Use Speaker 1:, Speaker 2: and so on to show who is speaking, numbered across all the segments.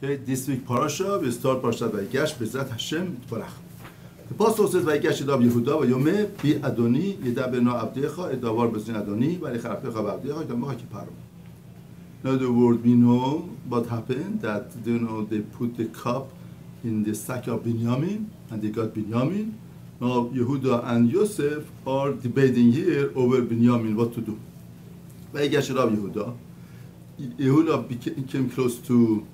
Speaker 1: Okay, this week parasha we start Parashat Vayigash B'ezrat Hashem Yitbarach. The apostle says Vayigash Edav Yehuda v'yomeh bi Adoni yedaber na avdecha edavar b'zin Adoni v'lecharafecha v'avdecha yitamocha kiparo. In other words, we know what happened, that they put the cup in the sack of Binyamin and they got Binyamin. Now Yehuda and Yosef are debating here over Binyamin what to do. Vayigash Edav Yehuda. Yehuda came close to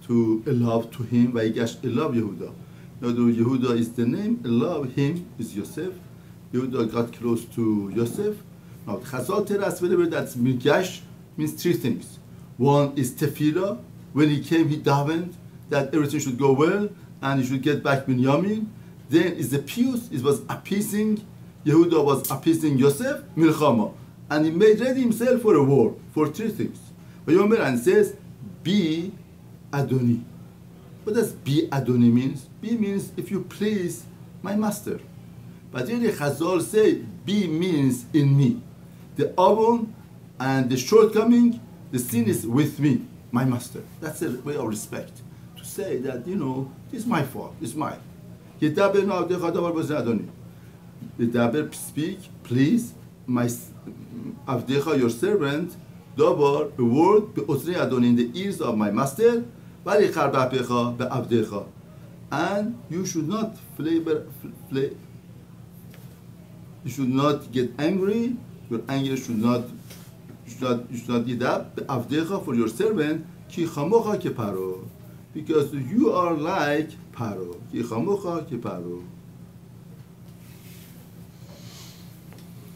Speaker 1: Elav, to him. Vayigash Elav Yehuda. Now Yehuda is the name, Elav, him is Yosef. Yehuda got close to Yosef. Now Chazal tell us whenever that's Migash means three things. One is tefillah. When he came, he davened that everything should go well and he should get back Binyamin. Then is the pious. It was appeasing. Yehuda was appeasing Yosef, milchama, and he made ready himself for a war, for three things. But Yomer and says, "Be Adoni." What does "Be Adoni" means? "Be" means if you please my master. But really, Chazal say, "Be" means in me. The avon and the shortcoming, the sin is with me, my master. That's a way of respect. To say that, this is my fault, it's mine. Yedaber na avdecha davar b'zin Adoni. Yedaber, speak, please, my avdecha, your servant, davar, a word, be'oznei Adoni, in the ears of my master, v'alichar b'apecha be'avdecha. And you should not you should not get angry. Your anger should not be that avdecha, for your servant, ki chamocha ke paro, because you are like Paro. Ki chamocha ke paro.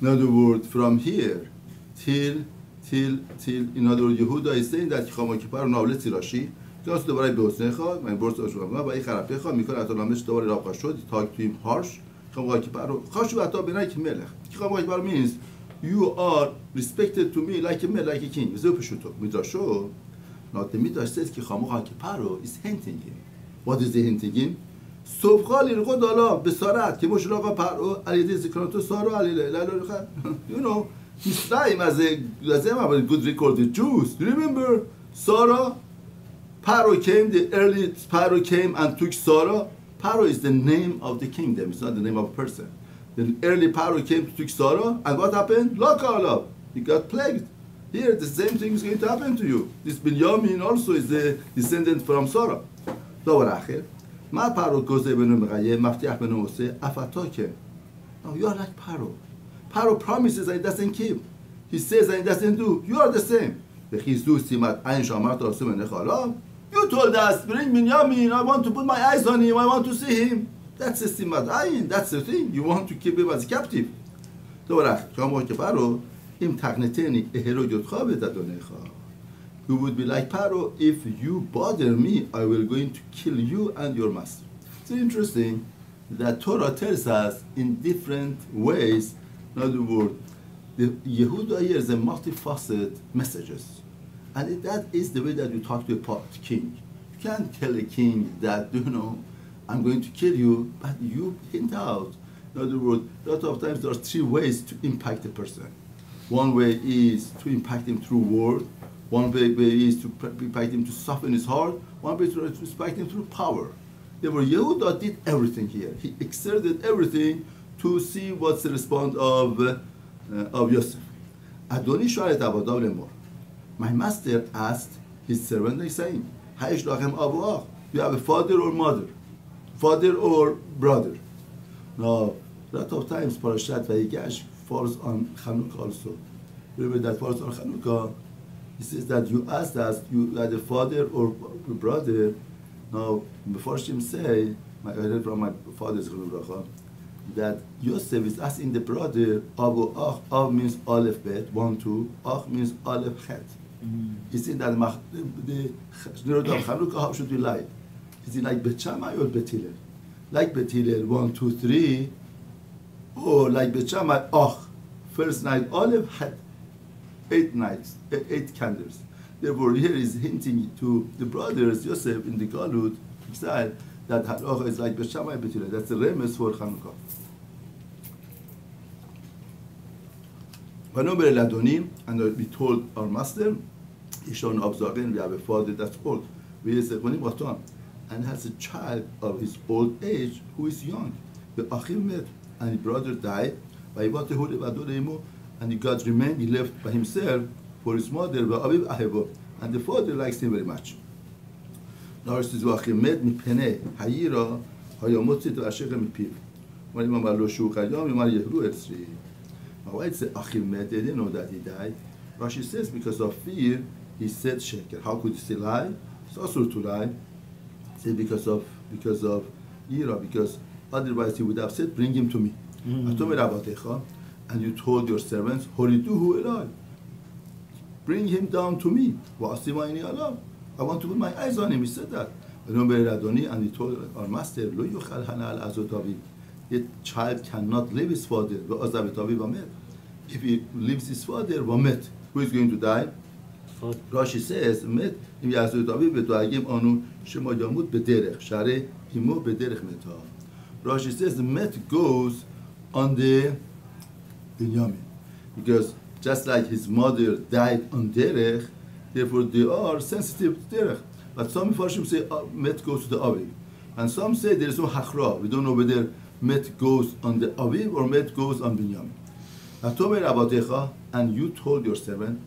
Speaker 1: In other words, from here till in other words, Yehuda is saying that ki chamocha ke paro. Now let's see Rashi. Just the way beosnecha, my words are shuvah, but icharafecha mikol atolamesh davar rachashod. He talked to him harsh. Chamocha ke paro. Chashuv ato benay ki melech. Ki chamocha ke paro means you are respected to me like a man, like a king. Midrasho. Now the Midrash says ki chamocha ke paro is hinting him. What is the hinting him? Sovcha lirchod alav besarat kemo shelacha paro al yedei zikronato sara al yedei. Mitzrayim as a good record the Jews. Do you remember Sarah? Paro came. The early Paro came and took Sarah. Paro is the name of the kingdom. It's not the name of a person. The early Paro came to take Sarah, and what happened? Laka, he got plagued. Here, the same thing is going to happen to you. This Binyamin also is the descendant from Sarah. Now you are like Paro. Paro promises and he doesn't keep. He says and he doesn't do. You are the same. You told us, bring Binyamin, I want to put my eyes on him, I want to see him. That's a simat ayin. That's the thing. You want to keep him as a captive. You would be like Paro. If you bother me, I will going to kill you and your master. It's interesting that Torah tells us in different ways. In other words, the Yehuda here is a multifaceted messages, and that is the way that you talk to a king. You can't tell a king that I'm going to kill you, but you hint out. In other words, a lot of times there are three ways to impact a person. One way is to impact him through word. One way is to impact him to soften his heart. One way is to impact him through power. Therefore, Yehuda did everything here. He exerted everything to see what's the response of Yosef. Adoni shalet avadav lemor. My master asked his servant, saying, Ha'ish lachem avuach. You have a father or mother? Father or brother. Now, a lot of times Parashat Vayigash falls on Chanukah also. Remember that falls on Chanukah. He says that you asked us, you had a father or brother. Now, before Shem say, I heard from my father's that Yosef is asking the brother, Abu Ach. Av means Aleph Bet, 1, 2. Ach means Aleph Chet. He said that the Nirod of Chanukah, how should we like? Is it like Bet Shammai or Bet Hillel? Like Bet Hillel, 1, 2, 3, or like Bet Shammai, first night Aleph had 8 nights, 8 candles. Therefore, here is hinting to the brothers Yosef in the Galut exile that Halacha is like Bet Shammai, Bet Hillel. That's the remes for Chanukah. Vanomer el Adonim, and we told our master, Ishon Abzagin, we have a father that's old. and has a child of his old age who is young. And his brother died, and God remained, he left by himself for his mother, and the father likes him very much. My wife said, they didn't know that he died. Rashi says, because of fear, he said sheker. How could he say lie? It's also to lie. He said, because of Ira, because otherwise he would have said, bring him to me. And you told your servants, bring him down to me. I want to put my eyes on him. He said that. And he told our master, the child cannot leave his father. If he leaves his father, who is going to die? Rashi says, Rashi says the met goes on the Binyamin. Because just like his mother died on Derech, therefore they are sensitive to Derech. But some Farshim say met goes to the Aviv. And some say there is no Hachra. We don't know whether met goes on the Aviv or met goes on Binyamin. And you told your servant,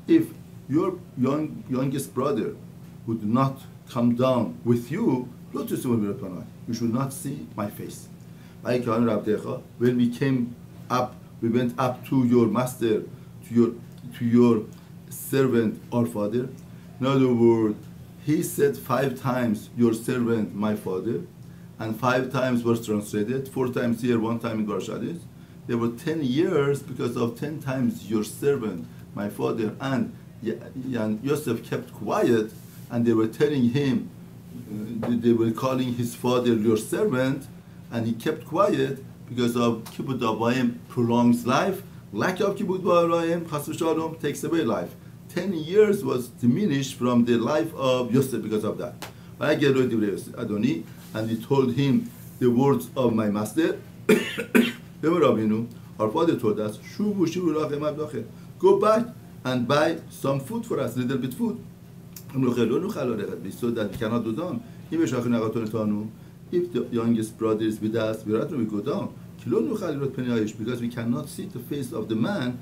Speaker 1: if your youngest brother would not come down with you, you should not see my face. When we came up, we went up to your master, to your servant, our father. In other words, he said 5 times, your servant, my father, and 5 times was translated, 4 times here, 1 time in Barshadis. There were 10 years because of 10 times your servant, my father, and Yosef kept quiet, and they were telling him, they were calling his father your servant, and he kept quiet because of Kibbutz Avayim prolongs life. Lack of Kibbutz Avayim, Chas v'Shalom, takes away life. 10 years was diminished from the life of Yosef because of that. And he told him the words of my master. Our father told us, go back and buy some food for us, little bit food. So that we cannot go down. If the youngest brother is with us, we go down. Because we cannot see the face of the man,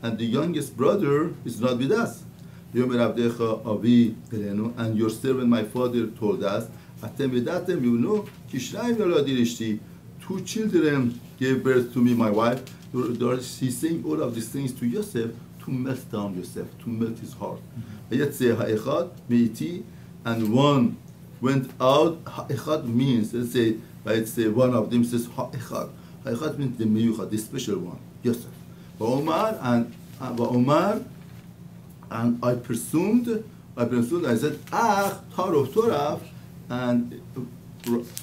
Speaker 1: and the youngest brother is not with us. And your servant, my father, told us, you know, 2 children gave birth to me, my wife. He's saying all of these things to Yosef to melt down Yosef, to melt his heart. And one went out. Ha'echad means, let's say one of them says ha'echad. Ha'echad means the meyuchad, the special one, Yosef. And I presumed, I said, Ach, Tarov Toraf, and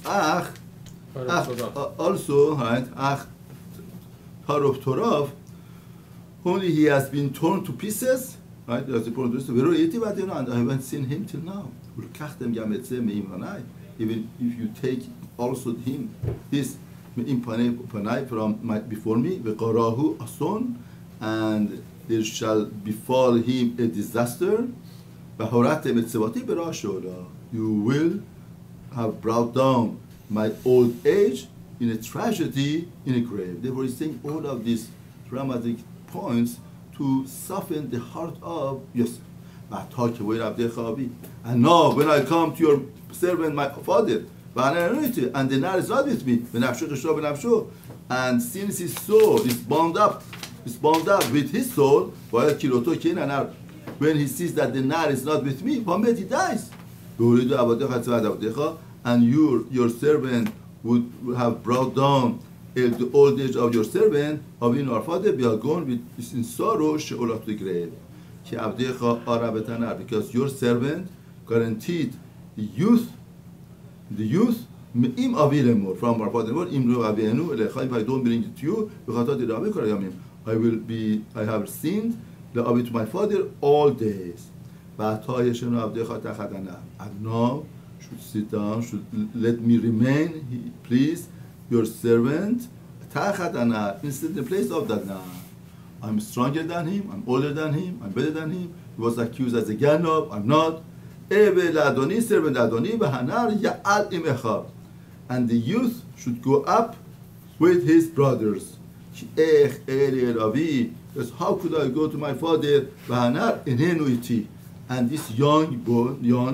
Speaker 1: Ach, also, right, Ach, Tarov Toraf, only he has been torn to pieces, right, and I haven't seen him till now. Even if you take also him, this from before me, and there shall befall him a disaster. You will have brought down my old age in a tragedy in a grave. Therefore, he's saying all of these dramatic points to soften the heart of Yosef. And now, when I come to your servant, my father, and the nar is not with me, and since his soul is bound up with his soul, when he sees that the nar is not with me, he dies. And your servant would have brought down the old age of your servant, of our father, we are going with in sorrow, she'olah to the grave. Because your servant guaranteed the youth from our father. If I don't bring it to you, I have sinned to my father all days. And now should sit down, should let me remain, please, your servant, instead in the place of that nar. I'm stronger than him, I'm older than him, I'm better than him. He was accused as a Ganov, I'm not. And the youth should go up with his brothers. Because how could I go to my father? And this young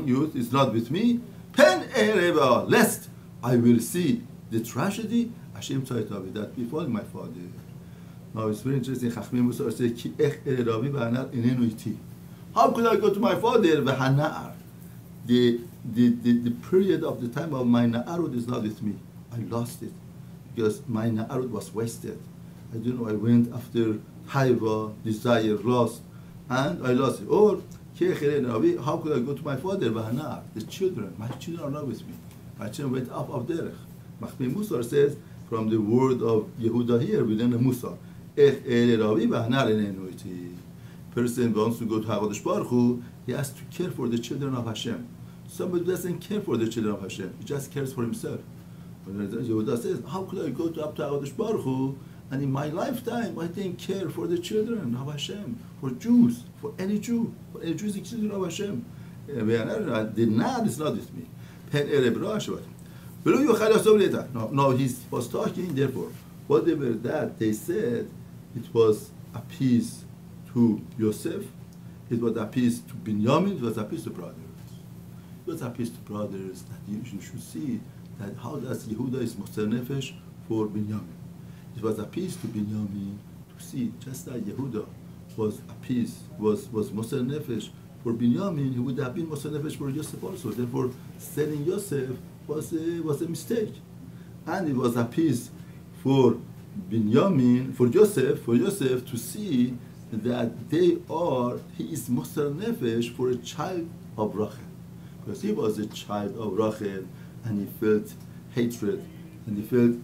Speaker 1: youth is not with me. Lest I will see the tragedy that befall my father. Now it's very interesting. Chachmim Musar say, how could I go to my father? The period of the time of my na'arud is not with me. I lost it because my na'arud was wasted. I don't know, I went after haiva, desire, lust, and I lost it. Or, how could I go to my father? The children, my children are not with me. My children went up of derech. Chachmim Musar says, from the word of Yehuda here, we learn a Musar. Person wants to go to Hakadosh Baruch Hu, he has to care for the children of Hashem. Somebody doesn't care for the children of Hashem, he just cares for himself. Yehuda says, how could I go up to Hakadosh Baruch Hu, and in my lifetime I didn't care for the children of Hashem, for Jews, for any Jew, for any Jewish children of Hashem. The Nad is not with me. No, he was talking, therefore, whatever that they said, it was appeased to Yosef, it was appeased to Binyamin, it was appeased to brothers. It was appeased to brothers that you should see that how does Yehuda is Moser Nefesh for Binyamin. It was appeased to Binyamin to see just like Yehuda was appeased, was Moser Nefesh for Binyamin, he would have been Moser Nefesh for Yosef also. Therefore, selling Yosef was a mistake. And it was appeased for Binyamin, for Joseph to see that he is Moser Nefesh for a child of Rachel. Because he was a child of Rachel and he felt hatred and he felt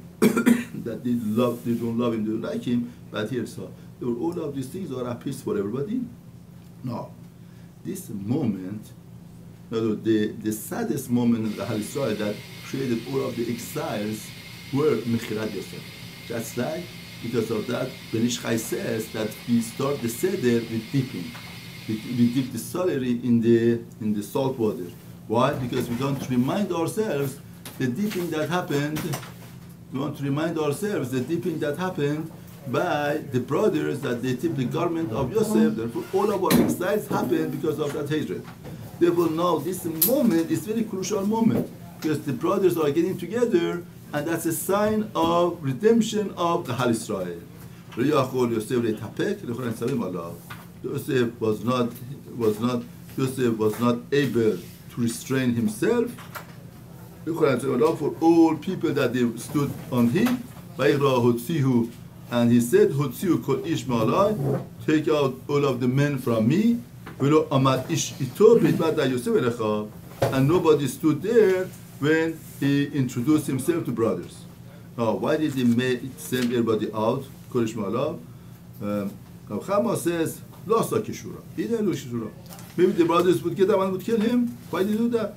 Speaker 1: that they don't love him, they don't like him, but here so. All of these things are appeased for everybody. Now, this moment, the saddest moment in the Hal Israel that created all of the exiles were Mechirat Yosef. Just like, because of that, Ben Ish Chai says that we start the Seder with dipping. We dip the salary in the salt water. Why? Because we want to remind ourselves the dipping that happened. We want to remind ourselves the dipping that happened by the brothers that they tipped the garment of Yosef. Therefore, all of our exiles happened because of that hatred. Therefore, now this moment is a very crucial moment because the brothers are getting together, and that's a sign of redemption of the Hal Israel. Yosef was not able to restrain himself. For all people that they stood on him, and he said, take out all of the men from me, and nobody stood there when he introduced himself to brothers. Now, why did he send everybody out? Chama says, he didn't do Kishura. Maybe the brothers would get up and would kill him. Why did he do that?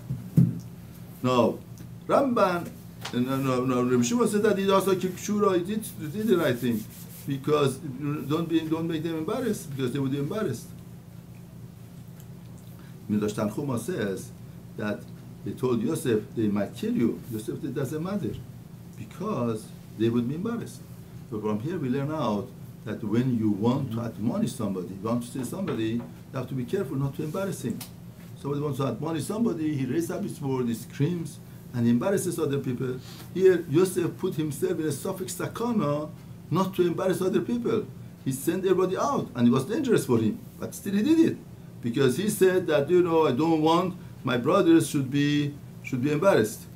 Speaker 1: No. Ramban, Rabbi Shimon said that he also killed Kishura. He did the right thing. Because don't make them embarrassed, because they would be embarrassed. Midrash Tanchuma says that they told Yosef they might kill you. Yosef, it doesn't matter, because they would be embarrassed. So from here we learn out that when you want to admonish somebody, you want to say somebody, you have to be careful not to embarrass him. Somebody wants to admonish somebody, he raises up his word, he screams, and he embarrasses other people. Here, Yosef put himself in a suffix sakana not to embarrass other people. He sent everybody out, and it was dangerous for him, but still he did it. Because he said that, I don't want my brothers should be embarrassed.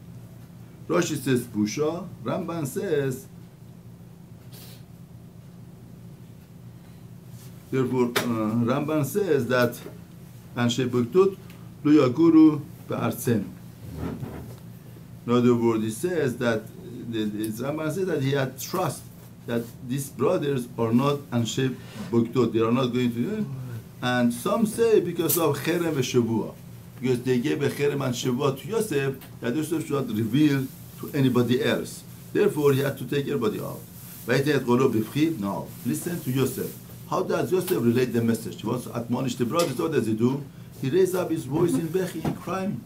Speaker 1: Rashi says Busha, Ramban says, therefore, Ramban says that Anshe Buktut Lo Yaguru Be'artzen. In other words, he says that Ramban says that he had trust that these brothers are not Anshe Buktut, they are not going to. And some say because of Cherem Shavua, because they gave a Cherem and Shavua to Yosef, that Yosef should not reveal to anybody else. Therefore, he had to take everybody out. No, listen to Yosef. How does Yosef relate the message? He wants to admonish the brothers. What does he do? He raises up his voice in Bechi, in crying.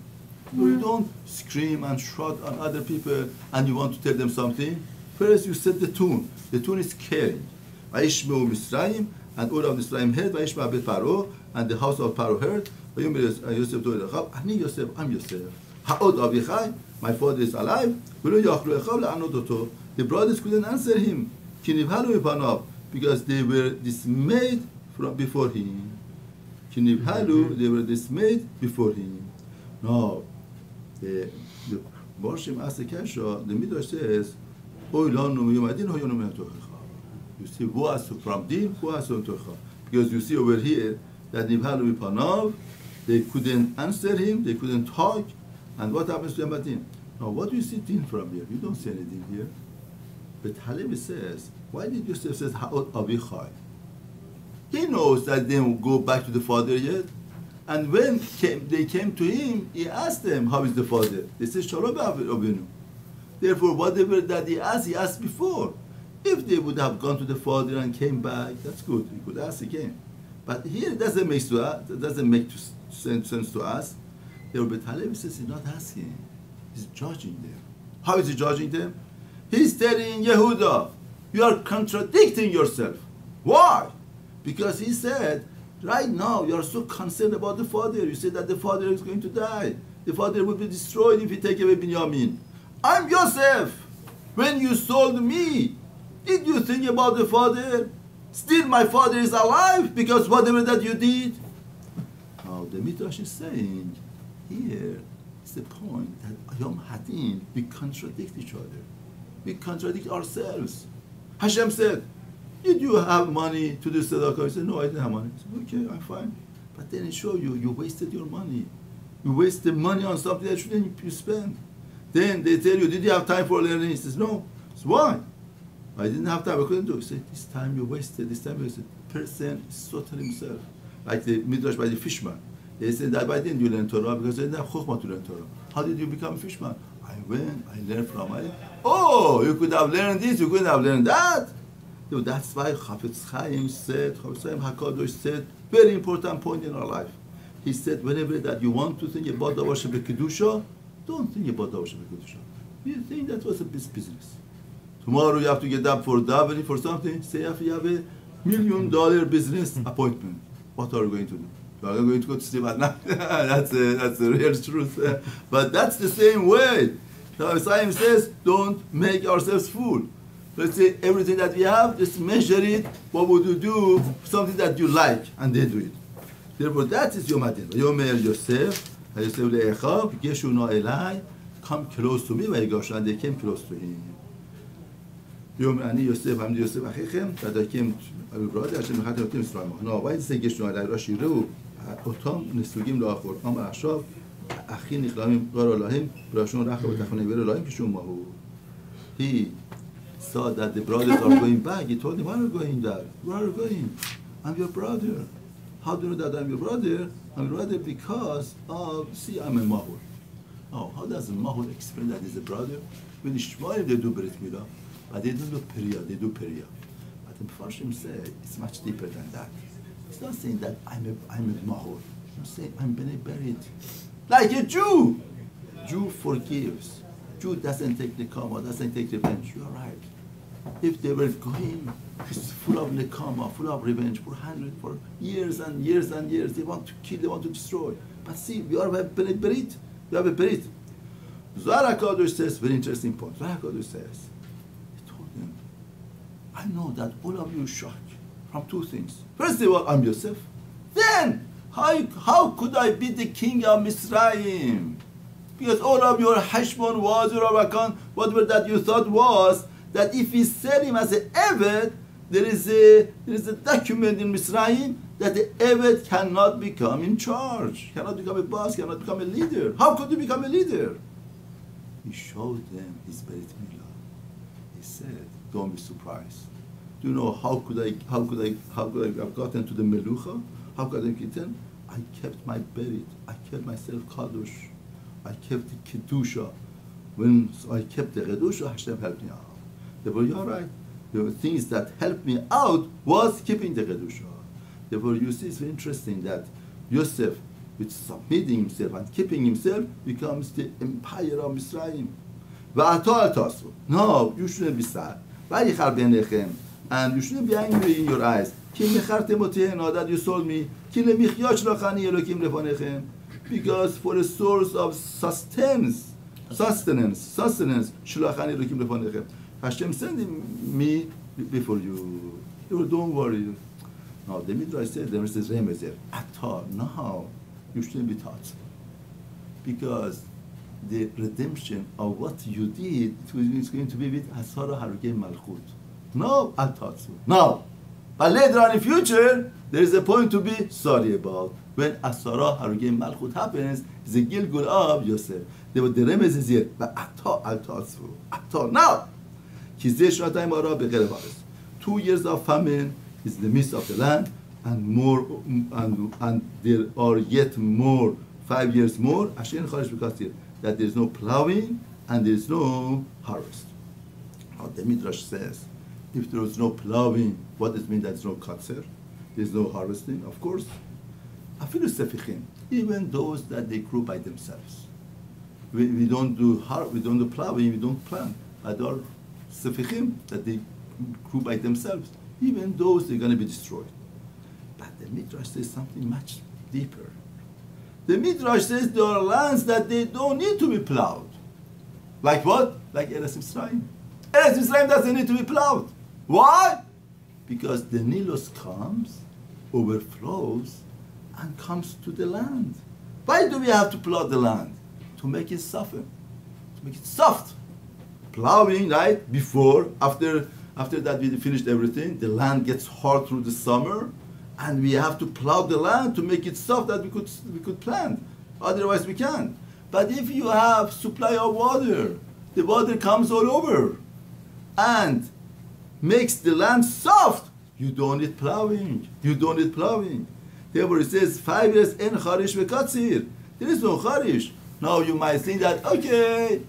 Speaker 1: So you don't scream and shout on other people and you want to tell them something. First you set the tune. The tune is caring. Vayishmeu Misraim, and all of Misraim heard. Vayishmeu Bet Paro, and the house of Paro heard. Vayomer Yosef to Echav, Ani Yosef, I'm Yosef. Ha'od Avichai, my father is alive. V'lo yachlu Echav la'anot oto. The brothers couldn't answer him. Ki nivhalu mipanav, because they were dismayed from before him. Ki nivhalu, they were dismayed before him. Now, the Barshim asked the Kasha, the Midrash says, you see, who has from din, who has from tocha? Because you see over here that Nivhalu Panav, they couldn't answer him, they couldn't talk, and what happens to Yamadin? Now, what do you see din from here? You don't see anything here. But Halevi says, why did Yosef say Ha'ot Avichai? He knows that they will go back to the father yet. And when they came to him, he asked them, how is the father? They said, Shalom Avinu. Therefore, whatever that he asked before. If they would have gone to the father and came back, that's good. He could ask again. But here it doesn't make sense to us. Therefore, Halevi says he's not asking. He's judging them. How is he judging them? He's telling Yehuda, you are contradicting yourself. Why? Because he said, right now, you are so concerned about the father. You say that the father is going to die. The father will be destroyed if you take away Binyamin. I'm Yosef. When you sold me, did you think about the father? Still my father is alive because whatever that you did. Now the Midrash is saying, here is the point that Yom Hadin, we contradict each other. We contradict ourselves. Hashem said, did you have money to do tzedakah? He said, no, I didn't have money. I said, okay, I'm fine. But then it shows you wasted your money. You wasted money on something that shouldn't you spend. Then they tell you, did you have time for learning? He says, no. So why? I didn't have time, I couldn't do it. He said, this time you wasted, this time you wasted. Person is totally himself. Like the Midrash by the fisherman. They said that why didn't you learn Torah? Because they didn't have chokhmah to learn Torah. How did you become a fisherman? I went, I learned from it. Oh, you could have learned this, you couldn't have learned that. So that's why Chafetz Chaim said, Chafetz Chaim HaKadosh said, very important point in our life. He said, whenever that you want to think about the worship of Kedusha, don't think about the worship of Kedusha. You think that was a business. Tomorrow you have to get up for davening for something. Say if you have $1 million business appointment, what are you going to do? You are going to go to sleep at night. That's the real truth. But that's the same way. Chafetz Chaim says, don't make ourselves fool. Let's say everything that we have, just measure it. What would you do? Something that you like, and then do it. Therefore, that is Yom Hadin. Yomer Yosef, Yosef le'echav, Geshu no elai, come close to me, Vayigash, and they came close to him. Yom Ani Yosef, I'm Yosef Achichem, that I came to my brother, Hashem Echad Yotim Yisrael. Now, why does it say Geshu no elai? Rashi Reu, Otom Nesugim Lo'achor, Amar Ashav, Achin Nichlamim Garo Elohim, Brashon Rachav Etachon Ever Elohim, Geshu Mahu. He saw that the brothers are going back. He told them, why are you going there? Where are you going? I'm your brother. How do you know that I'm your brother? I'm your brother because of, see, I'm a Mahur. Oh, how does a Mahur explain that he's a brother? When the Shmoyim, they do Brit Milah, but they don't do Periya, they do Periya. But the Mefarshim say it's much deeper than that. It's not saying that I'm a Mahur. I'm saying I'm Bnei Berit. Like a Jew. Jew forgives. Jew doesn't take nekama, doesn't take revenge. You are right. If they were going, it's full of nekama, full of revenge for years and years and years. They want to kill, they want to destroy. But see, we are a berit. We have a berit. Zohar HaKadosh says, very interesting point. Zohar HaKadosh says, he told them, I know that all of you are shocked from two things. First of all, I'm Yosef. Then, how could I be the king of Misraim? Because all of your Heshbon was, your Avakan, whatever that you thought was, that if we sell him as an Eved, there is a document in Misraim that the Eved cannot become in charge, cannot become a boss, cannot become a leader. How could you become a leader? He showed them his Beit Milah. He said, don't be surprised. Do you know how could I have gotten to the Melucha? How could I get in? I kept my Berit. I kept myself Kadosh. I kept the Kedusha. When I kept the Kedusha, Hashem helped me out. Therefore, you're right. the things that helped me out was keeping the Kedusha. Therefore, you see, it's very interesting that Yosef, with submitting himself and keeping himself, becomes the empire of Mitzrayim. No, you shouldn't be sad. And you shouldn't be angry in your eyes. That you sold me. Because for a source of sustenance, Hashem sending me before you. Don't worry. Now the Midrash says, there is this remez no, you shouldn't be taught. Because the redemption of what you did is going to be with Asara Harugei Malchut. No, I taught you. No. But later on in future, there is a point to be sorry about. When Asara Harugei Malchut happens, it's a Gilgul of Yosef. The remez is here. But I taught you. Now. 2 years of famine is in the midst of the land, and there are yet more, 5 years more, that there is no plowing and there is no harvest. Now the Midrash says, if there is no plowing, what does it mean that there is no katzer? There is no harvesting, of course. Even those that they grew by themselves. We don't do plowing, we don't plant. But there are sefichim that they grew by themselves. Even those, they're going to be destroyed. But the Midrash says something much deeper. The Midrash says there are lands that they don't need to be plowed. Like what? Like Eretz Mitzrayim. Eretz Mitzrayim doesn't need to be plowed. Why? Because the Nilos comes, overflows, and comes to the land. Why do we have to plow the land? To make it soften, to make it soft. Plowing, right? Before, after that we finished everything, the land gets hard through the summer, and we have to plow the land to make it soft that we could plant. Otherwise we can't. But if you have supply of water, the water comes all over and makes the land soft, you don't need plowing. Therefore it says 5 years en charish vekatzir. There is no charish. Now you might think that, okay,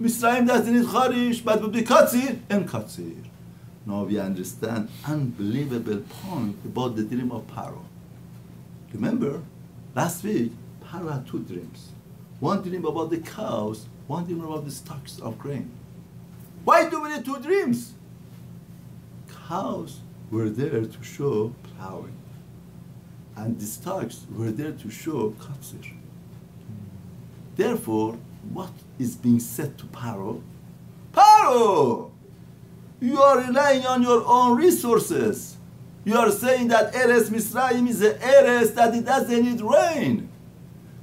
Speaker 1: Mitzrayim doesn't need charish, but would be katzir and katzir. Now we understand unbelievable point about the dream of Paro. Remember, last week, Paro had 2 dreams. One dream about the cows, one dream about the stalks of grain. Why do we need 2 dreams? Cows were there to show plowing, and the stalks were there to show katzir. Therefore, what is being said to Paro? Paro! You are relying on your own resources. You are saying that Eretz Mitzrayim is an Eretz that it doesn't need rain.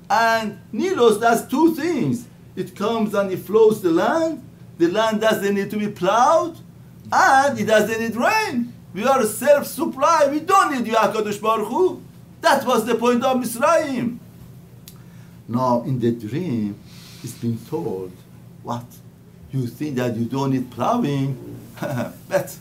Speaker 1: And Nilos does 2 things. It comes and it flows the land doesn't need to be plowed, and it doesn't need rain. We are self-supply. We don't need you, HaKadosh Baruch Hu. That was the point of Mitzrayim. Now, in the dream, it's being told, what? You think that you don't need plowing? But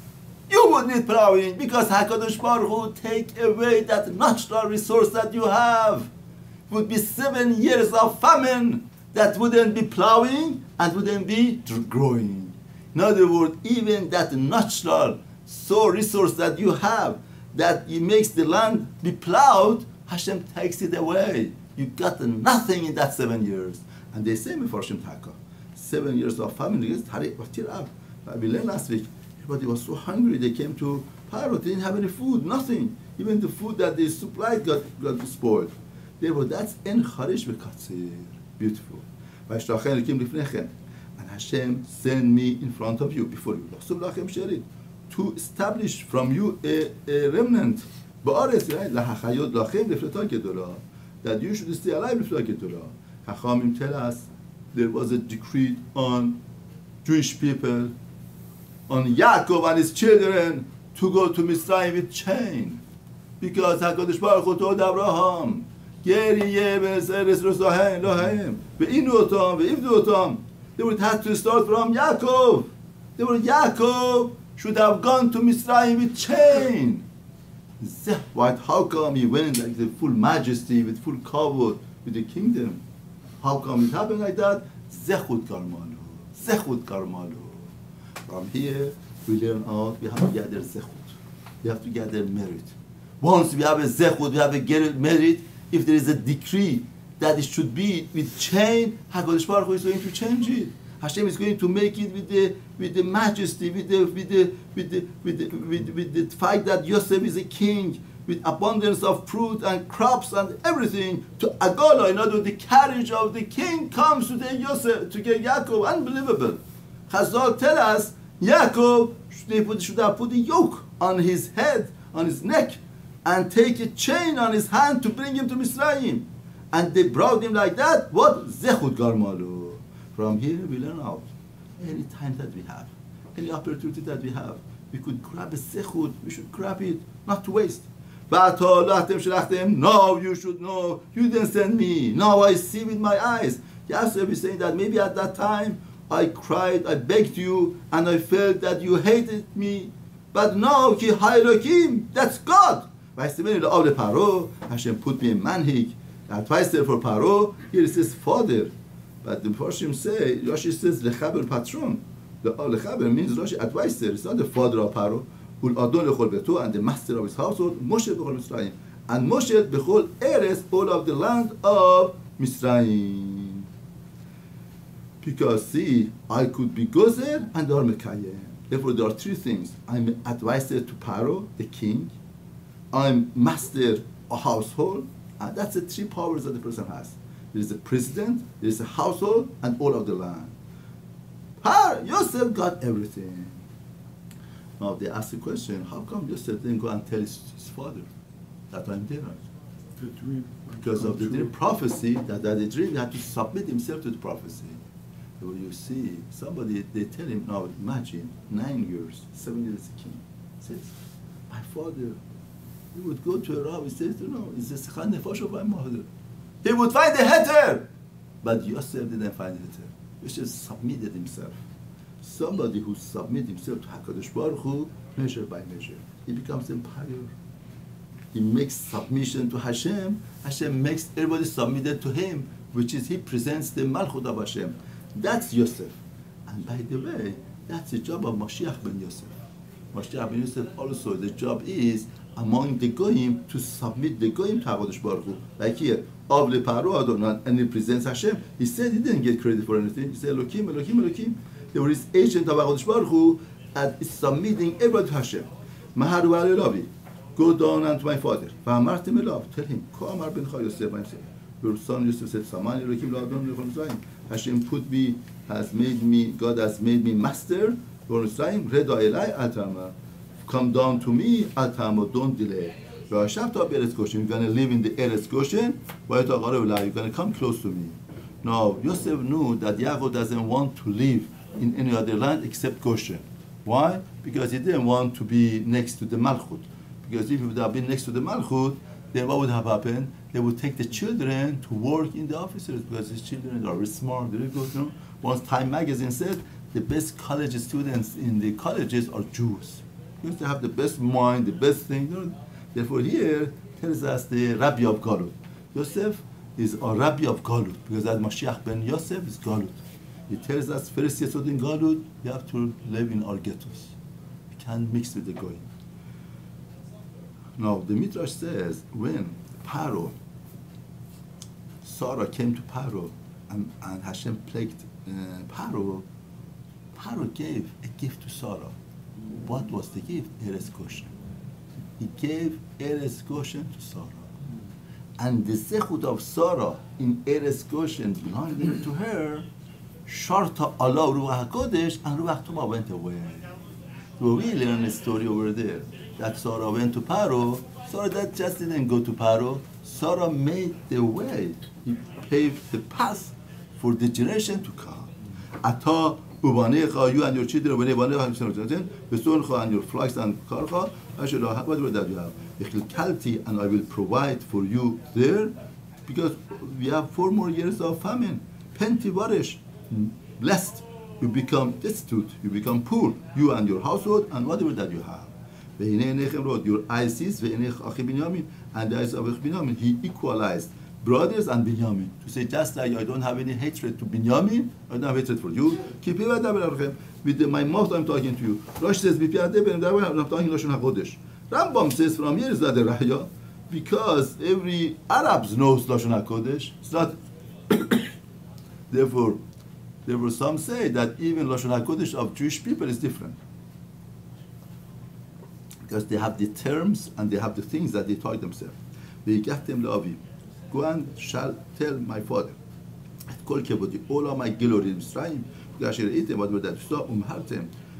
Speaker 1: you would need plowing, because HaKadosh Baruch Hu take away that natural resource that you have. It would be 7 years of famine that wouldn't be plowing and wouldn't be growing. In other words, even that natural resource that you have, that it makes the land be plowed, Hashem takes it away. You got nothing in that 7 years. And they say, Mefarshim Taka, 7 years of famine. We learned last week, everybody was so hungry, they came to Paro, they didn't have any food, nothing. Even the food that they supplied got spoiled. Therefore, that's en charish v'katzir. Beautiful. And Hashem sent me in front of you, before you, to establish from you a remnant. That you should stay alive. Chachamim tell us there was a decree on Jewish people, on Yaakov and his children, to go to Mitzrayim with chain. Because HaKadosh Baruch Hu told Avraham, they would have to start from Yaakov. Yaakov should have gone to Mitzrayim with chain. What? How come he went like the full majesty, with full kavod, with the kingdom? How come it happened like that? Zechut karmalu. From here, we learn out, we have to gather zechut. We have to gather merit. Once we have a zechut, we have a merit, if there is a decree that it should be with chain, HaKadosh Baruch Hu is going to change it. Hashem is going to make it with the majesty, with the fact that Yosef is a king, with abundance of fruit and crops and everything, to Agala, in other words, the carriage of the king comes to the Yosef, to get Yaakov. Unbelievable. Chazal tell us, Yaakov, they should have put a yoke on his head, on his neck, and take a chain on his hand to bring him to Mitzrayim. And they brought him like that. What? Zechut Garmalu. From here we learn out. Any time that we have, any opportunity that we have, we could grab a zechut, we should grab it, not to waste. No, you should know. You didn't send me. Now I see with my eyes. Yosef is saying that maybe at that time I cried, I begged you, and I felt that you hated me. But now, Ki Hayrokim, that's God. Hashem put me in manhig, advisor for Paro. Here it says father. But the Farshim say, Rashi says, Lechaber patron. Lechaber means Rashi advisor. It's not the father of Paro. And the master of his household, Moshe b'chol Mitzrayim. And Moshe b'chol Eretz, all of the land of Mitzrayim. Because see, I could be Gozer and Dar Mekayem. Therefore, there are three things. I'm advisor to Paro, the king. I'm master of household. And that's the three powers that the person has. There is a president, there is a household, and all of the land. Yosef got everything. Now they ask the question, how come Yosef didn't go and tell his father that I'm there? Because of the dream prophecy, that the dream, he had to submit himself to the prophecy. So you see, somebody, they tell him, now imagine, 9 years, 7 years a king. He says, my father, he would go to a rabbi, he says, it's the sechan nefesh of my mother. He would find the heter. But Yosef didn't find the heter. Yosef submitted himself. Somebody who submits himself to HaKadosh Baruch Hu, measure by measure, he becomes empowered. He makes submission to Hashem. Hashem makes everybody submitted to him, which is he presents the Malchut of Hashem. That's Yosef. And by the way, that's the job of Mashiach ben Yosef. Mashiach ben Yosef also, the job is among the Goyim to submit the Goyim to HaKadosh Baruch Hu. Like here, Av leParo Adonai, and he presents Hashem. He said he didn't get credit for anything. He said Elokim, Elokim, Elokim. They were his agent of HaKadosh Baruch Hu and is submitting everybody to Hashem. Maharu Elavi, go down unto my father. V'amartim elav, tell him, Ko amar bencha Yosef, your son Yosef said, Samani Elokim la'adon lechol Mitzrayim. Hashem God has made me master for Mitzrayim. Reda elai atama. Come down to me, atama, don't delay. You're going to live in the Eretz Goshen, you're going to come close to me. Now, Yosef knew that Yaakov doesn't want to live in any other land except Goshen. Why? Because he didn't want to be next to the Malchut. Because if he would have been next to the Malchut, then what would have happened? They would take the children to work in the offices because these children are very smart, very good. Once Time magazine said the best college students in the colleges are Jews. Because they have the best mind, the best thing. Therefore here tells us the Rabbi of Galut. Yosef is a Rabbi of Galut because as Mashiach ben Yosef is Galut. He tells us first Yesod in Galut, you have to live in our ghettos. You can't mix with the Goyim. Now the Midrash says when Paro, Sarah came to Paro and Hashem plagued Paro gave a gift to Sarah. What was the gift? Eretz Goshen. He gave Eretz Goshen to Sarah. And the zechut of Sarah in Eretz Goshen belonging to her, Sharta Allah Ruach HaKodesh, and Ruach Tumah went away. So we learn a story over there, that Sarah went to Paro. Sarah that just didn't go to Paro. Sarah made the way. He paved the path for the generation to come. Ata Ubanecha, you and your children, and your flocks and karcha, whatever that you have. And I will provide for you there, because we have 4 more years of famine. Penti varish, blessed. You become destitute, you become poor, you and your household, and whatever that you have. Your eyes sees, and the eyes of Binyamin, he equalized brothers and Binyamin. To say just like I don't have any hatred to Binyamin, I don't have hatred for you. With my mouth I'm talking to you. Rashi says, I'm talking Lashon HaKodesh. Rambam says from here is that the Raya, because every Arab knows Lashon HaKodesh. It's not. Therefore, some say that even Lashon HaKodesh of Jewish people is different. Because they have the terms and they have the things that they taught themselves. Go and shall tell my father. All of my glory in Mitzrayim,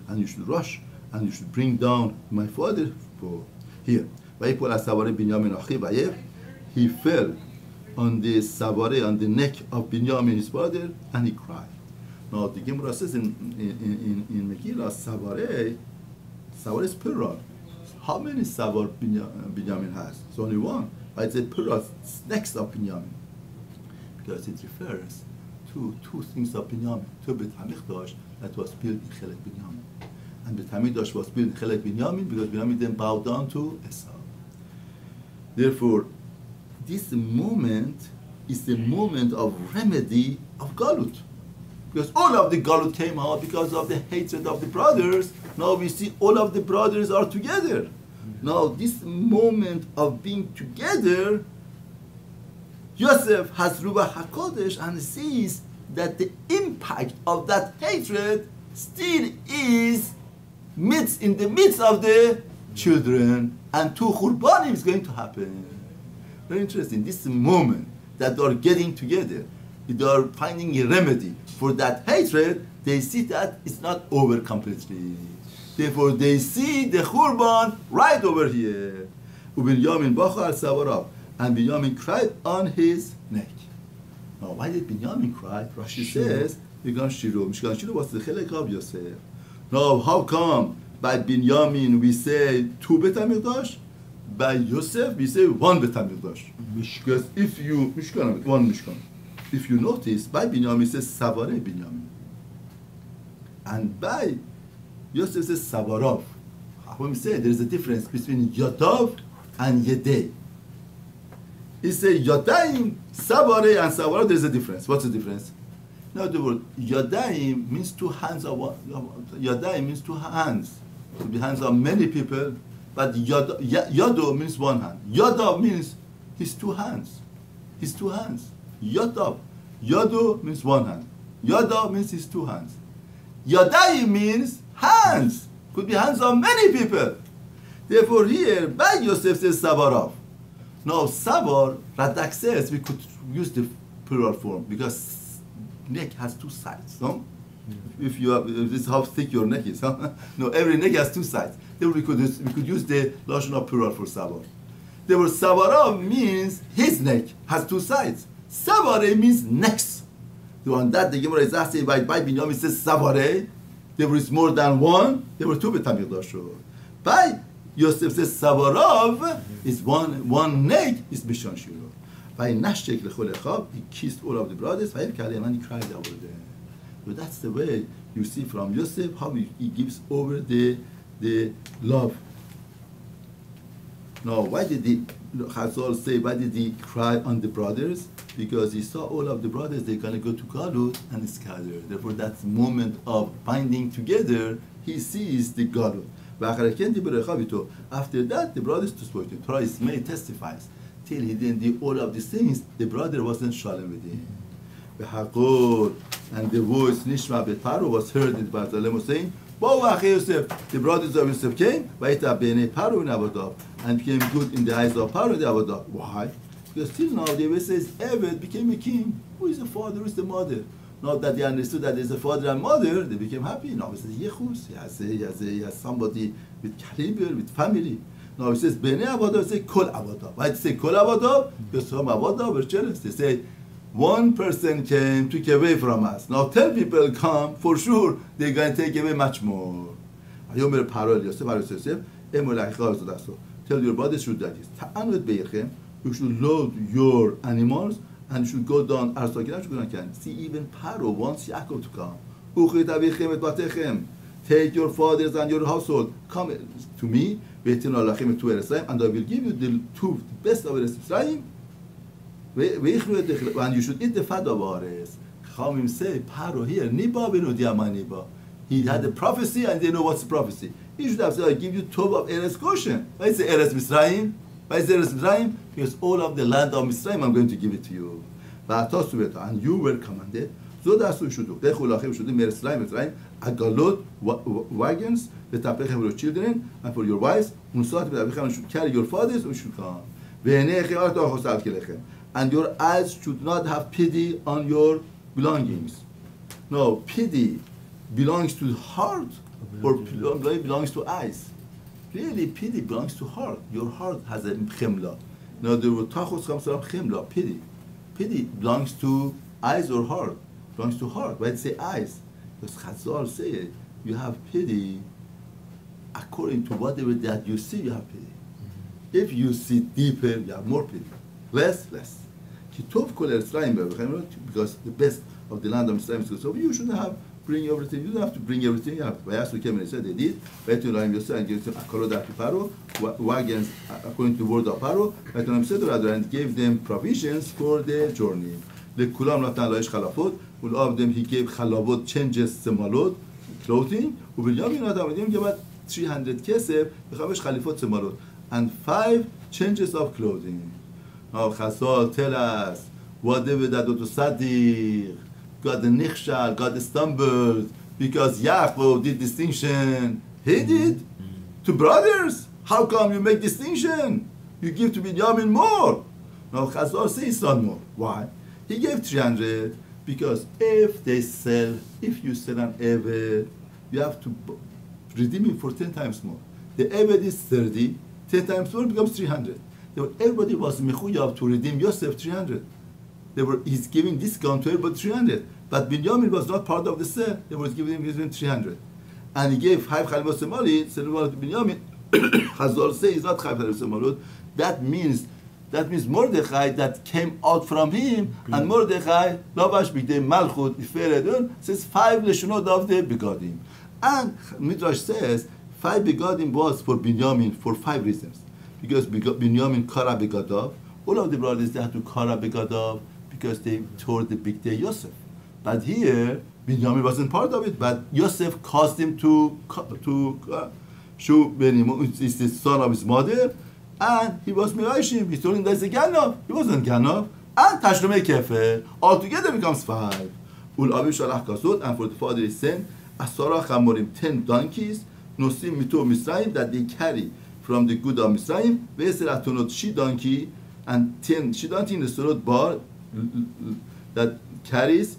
Speaker 1: and you should rush and you should bring down my father for here. He fell on the savare, on the neck of Binyamin, his father, and he cried. Now the Gemara says in Megillah, savare is plural. How many savar Binyamin has? It's only one. But it's a plural, it's next of Binyamin. Because it refers to two things of Binyamin. To Bet HaMikdash that was built in Chelek Binyamin. And Bet HaMikdash was built in Chelek Binyamin because Binyamin then bowed down to Esau. Therefore, this moment is the moment of remedy of Galut. Because all of the Galut came out because of the hatred of the brothers. Now we see all of the brothers are together. Now this moment of being together, Yosef has Ruach HaKodesh and sees that the impact of that hatred still is in the midst of the children, and two Churbanim is going to happen. Very interesting. This moment that they are getting together, they are finding a remedy for that hatred. They see that it's not over completely. Therefore, they see the Churban right over here. Binyamin bacha al savarav, and Binyamin cried on his neck. Now, why did Binyamin cry? Rashi says, Mishkan Shiloh was the Chelek of Yosef. Now, how come by Binyamin we say two Bet HaMikdash? By Yosef we say one Bet HaMikdash. Because if you one Mishkan, if you notice, by Binyamin it says Savare Binyamin, and by Yosef says Savarav. When we say there is a difference between Yodav and Yedei. It says Yodayim, Savare, and Savarav. There is a difference. What's the difference? In other words, Yodayim means two hands of one. Yodayim means two hands. It could be hands of many people, but Yodo means one hand. Yodav means his two hands. His two hands. Yodav. Yodo means one hand. Yodav means his two hands. Yodayim means hands. Could be hands of many people. Therefore here, by Yosef says Savarav. Now Savar, Radak says we could use the plural form because neck has two sides. No? If you have, this is how thick your neck is. Huh? No, every neck has two sides. Then we could use the Lashon of plural for Savar. Therefore Savarav means his neck has two sides. Savare means necks. So on that the Gemara is asking by Binyamin says Savare. There was more than one. There were two Bet HaMikdash. By Yosef says Savarav is one neck is Mishkan Shiloh. By Nashtek Lechol Echav, he kissed all of the brothers. And he cried over them. So that's the way you see from Yosef how he gives over the love. Now, why did Chazal say, why did he cry on the brothers? Because he saw all of the brothers, they're going to go to Galut and scatter. Therefore, that moment of binding together, he sees the Galut. After that, the brothers spoke to him. Torah Ismail testifies. Till he didn't do all of these things, the brother wasn't shalom with him. And the voice Nishma Betaro was heard in Barzalem was saying, the brothers of Yosef came, and became good in the eyes of Paro and Avodah. Why? Because till now the way says Eved became a king. Who is the father? Who is the mother? Not that they understood that there's a father and mother, they became happy. Now it says Yechus, he has somebody with caliber, with family. Now it says Bnei Avodah, it says Kol Avodah. Why did it say Kol Avodah? Because some Avodah were jealous. They say, one person came, took away from us. Now 10 people come, for sure, they're going to take away much more. Tell your brothers should do this. You should load your animals and you should go down. See, even Paro wants Yaakov to come. Take your fathers and your household. Come to me, and I will give you the best of Eretz Yisrael. And you should eat the fat of Ares. Chachamim say, Paro here, Niba benu diamai Niba. He had a prophecy and they know what's the prophecy. He should have said, I give you Tov of Eretz Goshen. Why is it Eretz Mitzrayim? Why is it Eretz Mitzrayim? Because all of the land of Mitzrayim I'm going to give it to you. And you were commanded. So that's what you should do. You should do Mitzrayim, Agalot, wagons, the Tapechem for your children and for your wives. You should carry your fathers and should come. And your eyes should not have pity on your belongings. No, pity belongs to heart or belongs to eyes. Really, pity belongs to heart. Your heart has a chemla. Now, the tachos comes from chemla, pity. Pity belongs to eyes or heart. Belongs to heart. Why say eyes? Because Chazal say you have pity according to whatever that you see. You have pity. If you see deeper, you have more pity. Less. Kitov kol Mitzrayim, because the best of the land of Mitzrayim is good. So you shouldn't have bring everything. You don't have to bring everything. You have Vayigash came and said they did. Vayigash Yosef and gave them Akolot Paro, wagons according to the word of Paro. Vayigash said rather and gave them provisions for their journey. The Kulam Natan Laish Chalafot. All of them he gave Chalavot changes Semalot clothing. Ubilyamin Natan gave 300 kesef, 5 Chalifot Semalot, and 5 changes of clothing. Now Chazal tell us whatever that to Sadiq. God the Nichshal, God stumbled because Yaakov did distinction. He did to brothers. How come you make distinction? You give to Binyamin more. Now Chazal says not more. Why? He gave 300 because if you sell an Eved, you have to redeem him for 10 times more. The Eved is 30, 10 times more becomes 300. Everybody was mechuyav to redeem Yosef 300. He's giving discount to everybody 300. But Binyamin was not part of the sale. They were giving him 300. And he gave 5 Chalivot Semalot to Binyamin. Chazal says it's not 5 Chalivot Semalot. That means Mordechai that came out from him, and Mordechai, Lavash B'dei Malchut, Iferedun, says 5 Leshonot of the Begadim. And Midrash says 5 Begadim was for Binyamin for 5 reasons. Because Binyamin Kara Begadav, all of the brothers they had to Kara Begadav because they tore the big day Yosef. But here, Binyamin wasn't part of it, but Yosef caused him to show when he's the son of his mother, and he was Mirashim. He told him that's a Ganov. He wasn't Ganov. And Tashlumei Kefer, altogether becomes 5. Ul Abi Shalach Kasot, and for the father he sent Asara Chamorim, 10 donkeys, Nosim Mito Misraim, that they carry from the good of Misraim, Veser Atonot she donkey, and 10 she donkey in the Sorot bar that carries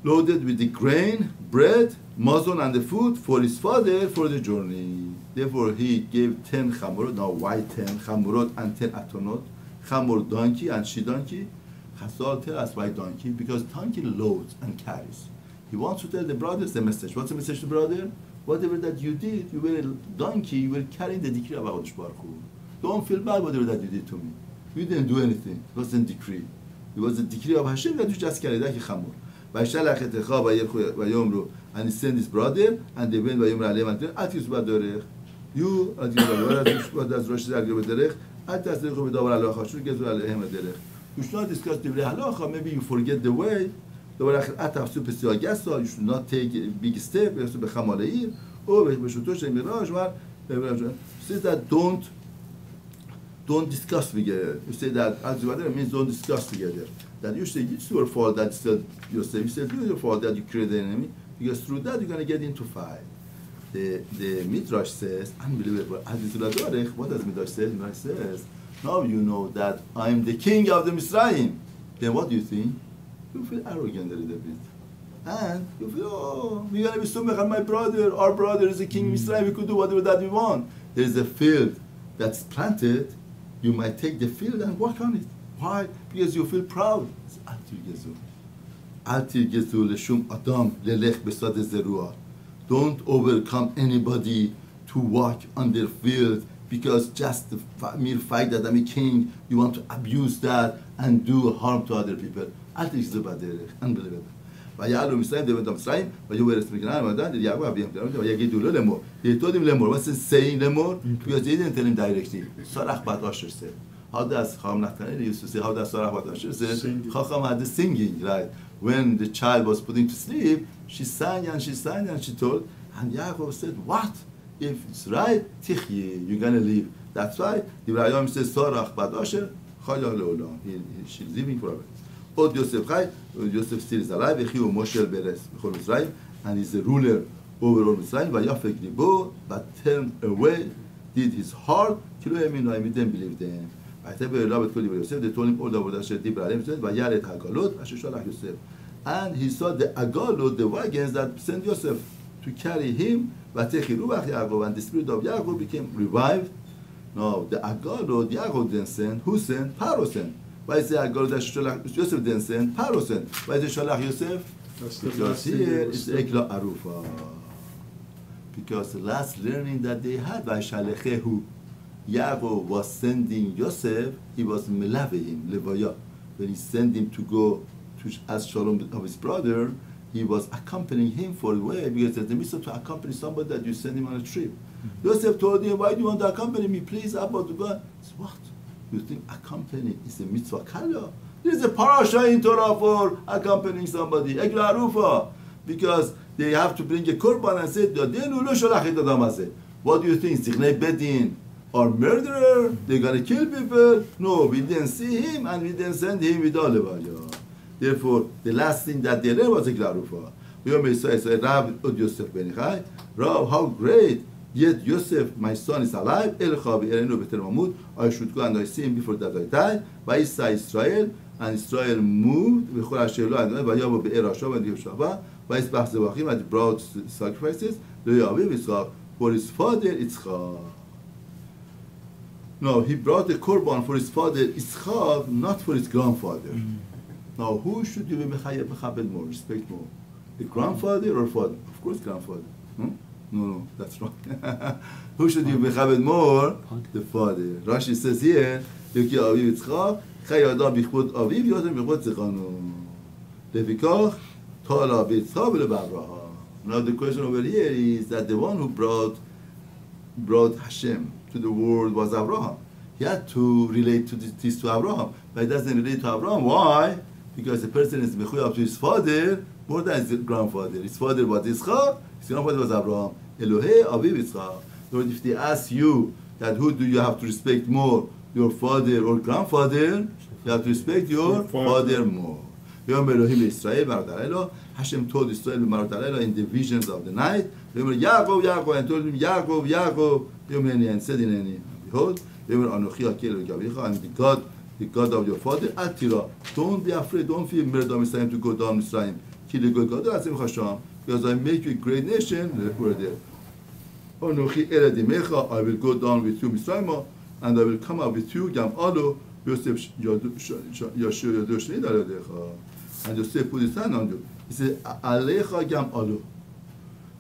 Speaker 1: loaded with the grain, bread, mazon, and the food for his father for the journey. Therefore, he gave 10 chamorot. Now, why 10 chamorot and 10 atonot? Chamor donkey and she donkey. Chazal tell us why donkey, because donkey loads and carries. He wants to tell the brothers the message. What's the message to brother? Whatever that you did, you were a donkey, you were carrying the decree of HaKadosh Baruch Hu. Don't feel bad whatever that you did to me. You didn't do anything. It wasn't a decree. It was a decree of Hashem that you just carried like a chamor. And he sent his brother, and they went Vayom Aleim and said, you, you should not discuss the halacha. Maybe you forget the way. You should not take a big step. Says that don't discuss together. You say that it means don't discuss together. That you say it's your fault that you said it's your fault that you created the enemy, because through that you're going to get into fight. The Midrash says, unbelievable. What does Midrash say? Midrash says, now you know that I'm the king of the Mitzrayim. Then what do you think? You feel arrogant a little bit. And you feel, oh, we're going to be sumach on my brother. Our brother is a king of Mitzrayim. We could do whatever that we want. There is a field that's planted. You might take the field and walk on it. Why? Because you feel proud. It's Atil Gezu Leshum Adam Lelech Besad Zerua. Don't overcome anybody to walk on their field because just the mere fact that I'm a king, you want to abuse that and do harm to other people. Atil Gezu Baderech. Unbelievable. Vayalu Mitzrayim, they went to Mitzrayim, Vayu Eretz Mitzrayim, He told him lemor. What's it saying lemor? Because he didn't tell him directly. Sarach Bat Asher said. How does Chacham Nathaniel used to say, how does Sarah Badasher say, Chacham had the singing, right? When the child was putting to sleep, she sang and she sang and she told, and Yaakov said, what? If it's right, Tichyi, you're going to live. That's why the Avraham says, Sarah Badasher, Chayah Leolam. She's living forever. Od Yosef Chai, Yosef still is alive, Echiu Moshe Beres, Bechol Mitzrayim, and he's the ruler over all Mitzrayim, Vayafek Libo, but turned away, did his heart, Kilo Yeminu, I didn't believe them. They told him all the words that Yosef. And he saw the agalot, the wagons that sent Yosef to carry him, and the spirit of Yaakov became revived. No, the agalot, Yaakov didn't send. Who sent? Paro sent. Why is the agalot that Yosef didn't send? Paro sent. Why is it Shalach Yosef? Because here it's Ekla Arufa. Because the last learning that they had by Shalechehu, Yaakov was sending Yosef, he was Melavehim, Levaya. When he sent him to go to ask Shalom of his brother, he was accompanying him for a way, because there's a mitzvah to accompany somebody that you send him on a trip. Yosef told him, why do you want to accompany me? Please, Abba, to go. He said, what? You think accompanying is a mitzvah kala? There's a parasha in Torah for accompanying somebody, Egla Arufa. Because they have to bring a korban and say, what do you think? Zichnei Bedin or murderer? They're going to kill people? No, we didn't see him and we didn't send him with all Levaya. Therefore, the last thing that they learned was Egla Arufa. Rav Yosef ben Chai, Rav, how great! Yet Yosef, my son, is alive. I should go and I see him before that I die. Vayisa Israel, and Israel moved. And he brought sacrifices for his father Yitzchak. No, he brought the korban for his father Yitzchak, not for his grandfather. Now, who should you be mechabed more, respect more? The grandfather or father? Of course, grandfather. No, that's wrong. Who should you be mechabed more? The father. Rashi says here, Yuki Aviv Yitzchak, Chay Adam Bichbod Aviv, Yodem Bichbod Zichanu. Levikach, Tala Yitzchak Avraham. Now the question over here is that the one who brought Hashem to the world was Avraham. He had to relate to this to Avraham, but he doesn't relate to Avraham. Why? Because the person is mechuyab to his father more than his grandfather. His father was Yitzchak, his grandfather was Avraham. Elohei Aviv Yitzchak. So if they ask you that who do you have to respect more, your father or grandfather, you have to respect your father more. Hashem told Israel in the visions of the night, Yaakov, Yaakov, and told him, Yaakov, Yaakov, and said in any, behold, and the God of your father, Atira, don't be afraid, don't fear Merda Mitzrayim to go down Mitzrayim. Because I make you a great nation, we're there. I will go down with you, Mitzrayim, and I will come up with you, Gam Alo, Yosef and Yosef put his hand on you. He said, Alecha Gam Alo.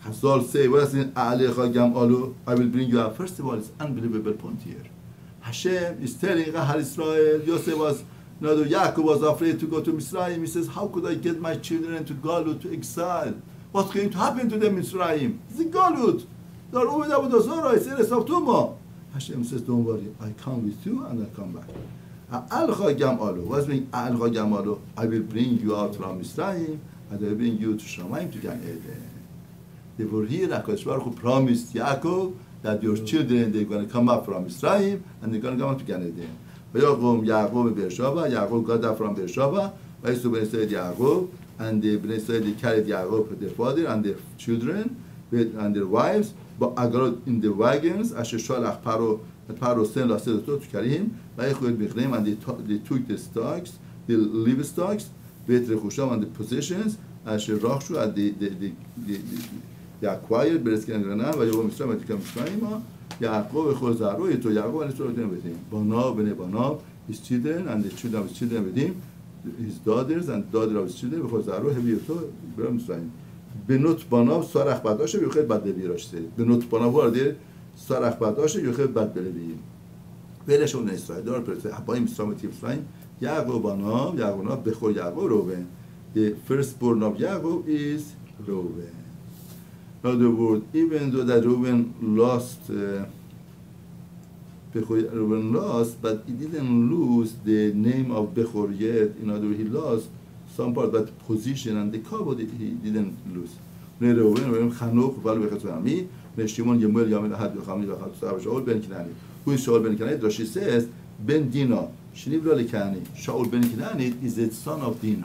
Speaker 1: Hazal say, what does it mean, Alecha Gam Alo? I will bring you out. First of all, it's an unbelievable point here. Hashem is telling Rahal Israel, Yosef was, Yaakov was afraid to go to Mitzrayim. He says, how could I get my children to Galut, to exile? What's going to happen to them in Mitzrayim? It's a Galut. Hashem says, don't worry, I come with you and I come back. What's meaning I will bring you out from Mitzrayim and I will bring you to Shamayim, to Gan Eden. Therefore here, HaKadosh Baruch Hu promised Yaakov that your children, they're going to come up from Mitzrayim and they're going to come up to Gan Eden. Yaakov got up from Beersheba, and the Bnei Israel, they carried Yaakov with their father and their children and their wives, but in the wagons, Asher Shalach Paro sent to carry him, and they took the stocks, the livestock, and the possessions, Asher Rachshu, and they acquired, Yaakov and his children with him, Banav, his children, and the children of his children with him, his daughters and daughter of his children, Benot Banav, Sarach Badashe, Yuchet Bad Levi, Benot Banav, who are there, Sarach Badashe, Yuchet Bad Levi. Veleshon Israel, there are Abayim Samet Yisrael, Yaakov Banav, Bechor Yaakov, Reuven. The firstborn of Yaakov is Reuven. In other words, even though that Reuven lost Reuben lost, but he didn't lose the name of Bechor yet. In other words, he lost some part, but position and the kavod he didn't lose. Reuben, Chanuk, Vayigash, Shimon, Yemuel, Yamil, Ahad, Yocham, Shaul ben Kinani. Who is Shaul ben Kinani? Rashi says, Ben Dina, Shniv Likani. Shaul ben Kinani is the son of Dina.